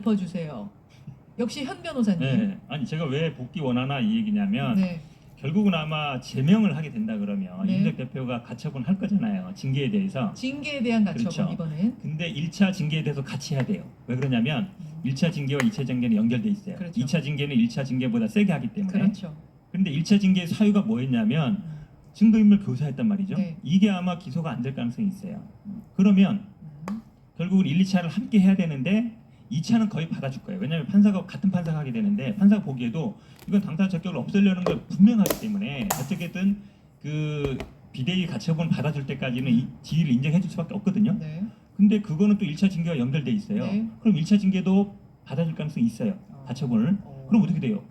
짚어주세요. 역시 현 변호사님. 네, 아니 제가 왜 복귀 원하나 이 얘기냐면 네. 결국은 아마 제명을 하게 된다 그러면 네. 이준석 대표가 가처분 할 거잖아요. 징계에 대해서. 징계에 대한 가처분 그렇죠. 이번엔. 근데 1차 징계에 대해서 같이 해야 돼요. 왜 그러냐면 1차 징계와 2차 징계는 연결돼 있어요. 그렇죠. 2차 징계는 1차 징계보다 세게 하기 때문에. 그렇죠. 근데 1차 징계의 사유가 뭐였냐면 증거인멸 교사했단 말이죠. 네. 이게 아마 기소가 안 될 가능성이 있어요. 그러면 결국은 1, 2차를 함께 해야 되는데 2차는 거의 받아줄 거예요. 왜냐하면 판사가 같은 판사가 하게 되는데 판사가 보기에도 이건 당사자 적격을 없애려는 걸 분명하기 때문에 어떻게든 그 비대위 가처분 받아줄 때까지는 이 지위를 인정해 줄 수밖에 없거든요. 네. 근데 그거는 또 1차 징계와 연결돼 있어요. 네. 그럼 1차 징계도 받아줄 가능성이 있어요. 가처분을. 어. 그럼 어떻게 돼요?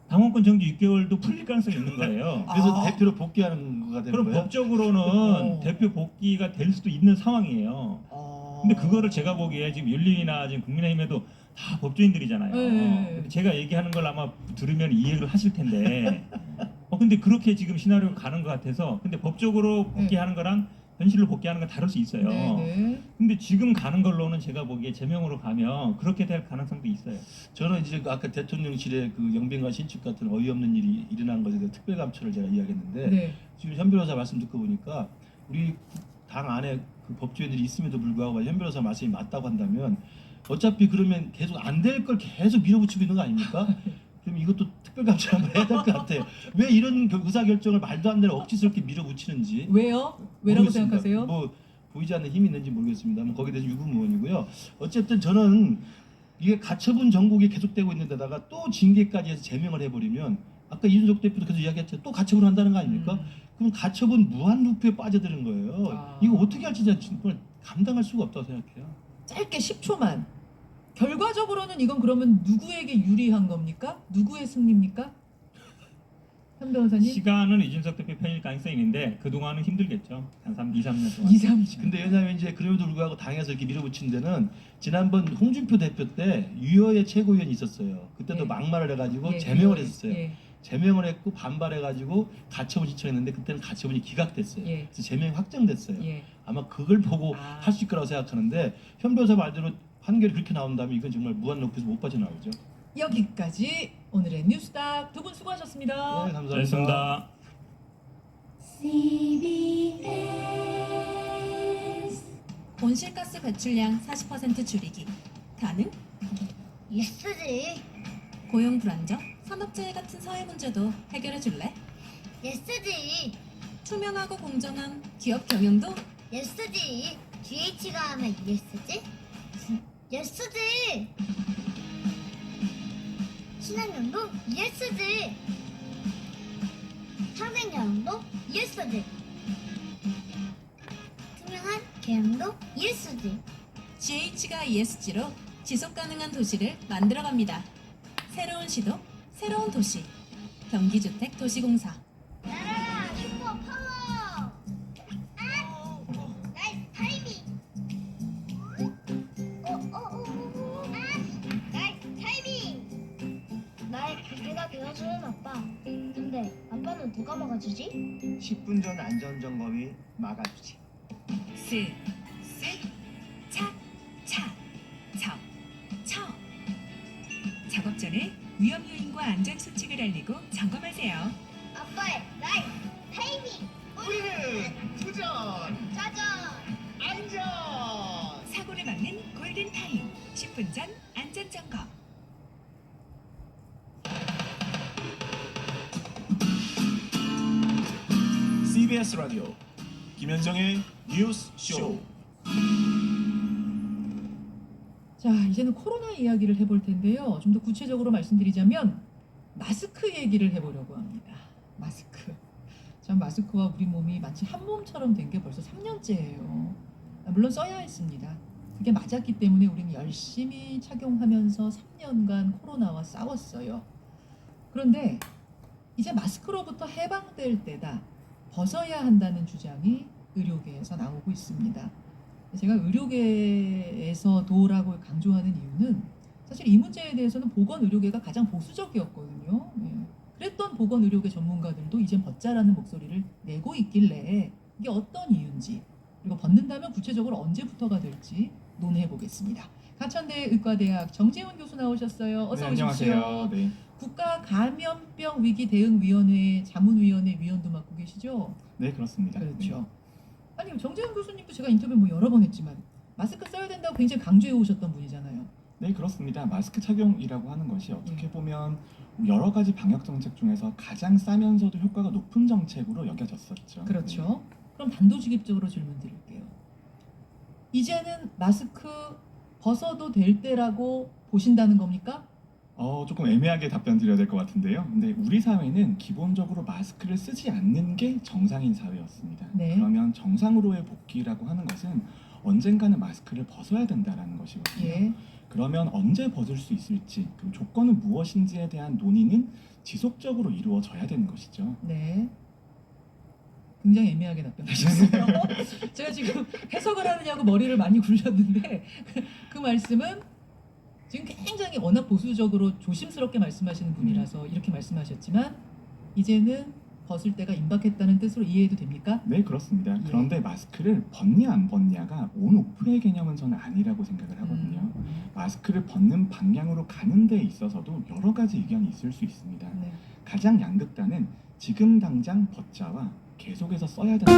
당원권 정지 6개월도 풀릴 가능성이 있는 거예요. 그래서 대표로 복귀하는 거가 되는 그럼 거예요? 법적으로는 어. 대표 복귀가 될 수도 있는 상황이에요. 근데 그거를 제가 보기에 지금 윤리위나 지금 국민의힘에도 다 법조인들이잖아요. 네. 근데 제가 얘기하는 걸 아마 들으면 이해를 하실 텐데, 근데 그렇게 지금 시나리오가 가는 것 같아서, 근데 법적으로 복귀하는 거랑 현실로 복귀하는 건 다를 수 있어요. 네. 근데 지금 가는 걸로는 제가 보기에 제명으로 가면 그렇게 될 가능성도 있어요. 저는 이제 아까 대통령실의 그 영빈관 신축 같은 어이없는 일이 일어난 것에 대해 특별감찰을 제가 이야기했는데 네. 지금 현 변호사 말씀 듣고 보니까 우리 당 안에 그 법조인들이 있음에도 불구하고 현 변호사 말씀이 맞다고 한다면 어차피 그러면 계속 안 될 걸 계속 밀어붙이고 있는 거 아닙니까? 그럼 이것도 특별감찰 한번 해야 될 것 같아요. 왜 이런 의사결정을 말도 안 되는 억지스럽게 밀어붙이는지 왜요? 왜라고 모르겠습니다. 생각하세요? 뭐 보이지 않는 힘이 있는지 모르겠습니다만 거기에 대해서 유구무원이고요. 어쨌든 저는 이게 가처분 전국이 계속되고 있는 데다가 또 징계까지 해서 제명을 해버리면 아까 이준석 대표도 계속 이야기했죠. 또 가처분 한다는 거 아닙니까? 그럼 가처분 무한 루프에 빠져드는 거예요. 아. 이거 어떻게 할지 정말 감당할 수가 없다고 생각해요. 짧게 10초만. 결과적으로는 이건 그러면 누구에게 유리한 겁니까? 누구의 승리입니까? 현 변호사님? 시간은 이준석 대표 편일 가능성이 있는데 그동안은 힘들겠죠. 한 2, 3년 동안. 2, 3주. 근데 왜냐하면 이제 그럼에도 불구하고 당에서 이렇게 밀어붙인 데는 지난번 홍준표 대표 때 유여의 최고위원이 있었어요. 그때도 예. 막말을 해가지고 예, 제명을 예, 했었어요. 예. 제명을 했고 반발해가지고 가처분 신청했는데 그때는 가처분이 기각됐어요. 예. 그래서 제명이 확정됐어요. 예. 아마 그걸 보고 아. 할 수 있을 거라고 생각하는데 현 변호사 말대로 판결이 그렇게 나온다면 이건 정말 무한 루프에서 못 빠져나오죠. 여기까지 오늘의 뉴스닥 두 분 수고하셨습니다. 네, 감사합니다. 잘했습니다. 온실가스 배출량 40% 줄이기 가능? 예스지. 고용 불안정, 산업재해 같은 사회 문제도 해결해 줄래? 예스지. 투명하고 공정한 기업 경영도 예스지. GH가 하면 예스지? 예스지. 신한연도 예스지. 창생연도 예스지. 투명한 계양도 예스지. GH가 ESG로 지속 가능한 도시를 만들어갑니다. 새로운 시도, 새로운 도시. 경기주택도시공사. 날아라 슈퍼 파워. 나이스 타이밍. 나이스 타이밍. 나의 기대가 되어주는 아빠. 근데 아빠는 누가 막아주지? 10분 전 안전점검이 막아주지. 스, 스, 차, 차, 척, 척. 작업 전에 위험 요인과 안전 수칙을 알리고 점검하세요. 아빠의 나이스 타이밍. 우리는 부전, 짜잔. 안전. 사고를 막는 골든 타임. 10분 전 안전 점검. CBS 라디오 김현정의 뉴스 쇼. 자, 이제는 코로나 이야기를 해볼 텐데요. 좀 더 구체적으로 말씀드리자면 마스크 얘기를 해보려고 합니다. 마스크. 참 마스크와 우리 몸이 마치 한 몸처럼 된 게 벌써 3년째예요. 물론 써야 했습니다. 그게 맞았기 때문에 우리는 열심히 착용하면서 3년간 코로나와 싸웠어요. 그런데 이제 마스크로부터 해방될 때다. 벗어야 한다는 주장이 의료계에서 나오고 있습니다. 제가 의료계에서도라고 강조하는 이유는 사실 이 문제에 대해서는 보건의료계가 가장 보수적이었거든요. 그랬던 보건의료계 전문가들도 이젠 벗자라는 목소리를 내고 있길래 이게 어떤 이유인지 그리고 벗는다면 구체적으로 언제부터가 될지 논의해 보겠습니다. 가천대 의과대학 정재훈 교수 나오셨어요. 어서 네, 오십시오. 안녕하세요. 네. 국가감염병 위기 대응위원회 자문위원회 위원도 맡고 계시죠? 네, 그렇습니다. 그렇죠. 아니 정재훈 교수님도 제가 인터뷰 뭐 여러 번 했지만 마스크 써야 된다고 굉장히 강조해 오셨던 분이잖아요. 네, 그렇습니다. 마스크 착용이라고 하는 것이 어떻게 네. 보면 여러 가지 방역 정책 중에서 가장 싸면서도 효과가 높은 정책으로 여겨졌었죠. 그렇죠. 그럼 단도직입적으로 질문 드릴게요. 이제는 마스크 벗어도 될 때라고 보신다는 겁니까? 조금 애매하게 답변 드려야 될 것 같은데요. 근데 우리 사회는 기본적으로 마스크를 쓰지 않는 게 정상인 사회였습니다. 네. 그러면 정상으로의 복귀라고 하는 것은 언젠가는 마스크를 벗어야 된다라는 것이거든요. 예. 그러면 언제 벗을 수 있을지, 그 조건은 무엇인지에 대한 논의는 지속적으로 이루어져야 되는 것이죠. 네. 굉장히 애매하게 답변하셨어요. 제가 지금 해석을 하느냐고 머리를 많이 굴렸는데 그 말씀은 지금 굉장히 워낙 보수적으로 조심스럽게 말씀하시는 분이라서 이렇게 말씀하셨지만 이제는 벗을 때가 임박했다는 뜻으로 이해해도 됩니까? 네, 그렇습니다. 예. 그런데 마스크를 벗냐 안 벗냐가 온오프의 개념은 저는 아니라고 생각을 하거든요. 마스크를 벗는 방향으로 가는 데 있어서도 여러 가지 의견이 있을 수 있습니다. 네. 가장 양극단은 지금 당장 벗자와 계속해서 써야 된다.